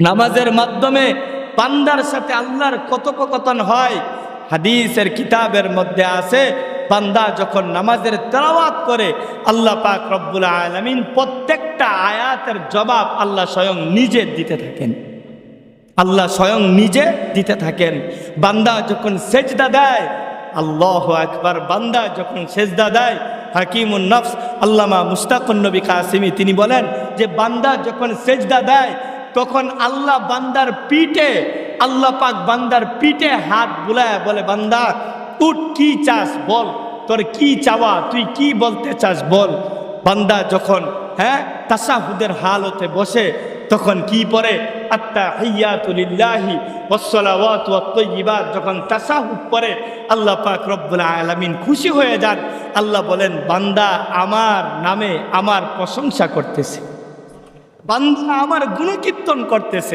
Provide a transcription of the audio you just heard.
নামাজের মাধ্যমে বান্দার সাথে আল্লাহর কথোপকথন হয়। হাদিসের কিতাবের মধ্যে আছে, বান্দা যখন নামাজের তেলাওয়াত করে আল্লাহ পাক রব্বুল আলামিন প্রত্যেকটা আয়াতের জবাব আল্লাহ স্বয়ং নিজে দিতে থাকেন। আল্লাহ স্বয়ং নিজে দিতে থাকেন। বান্দা যখন সেজদা দেয়, আল্লাহু আকবার, বান্দা যখন সেজদা দেয়, হাকিমুন নফস আল্লামা মুশতাকুন নবী কাসিমি তিনি বলেন যে বান্দা যখন সেজদা দেয় তখন আল্লাহ বান্দার পিঠে, আল্লাহ পাক বান্দার পিঠে হাত বুলায় বলে, বান্দা উঠ, কি চাস বল, তোর কি চাওয়া, তুই কি বলতে চাস বল। বান্দা যখন তাশাহুদের হালতে বসে তখন কি পড়ে, আত্তাহিয়াতু লিল্লাহি ওয়াসসালাওয়াতু ওয়াত-তাইয়্যিবাত, যখন তাশাহুদ পড়ে আল্লাহ পাক রব্বুল আলামিন খুশি হয়ে যান। আল্লাহ বলেন, বান্দা আমার নামে আমার প্রশংসা করতেছে, বান্দা আমার গুণকীর্তন করতেছে।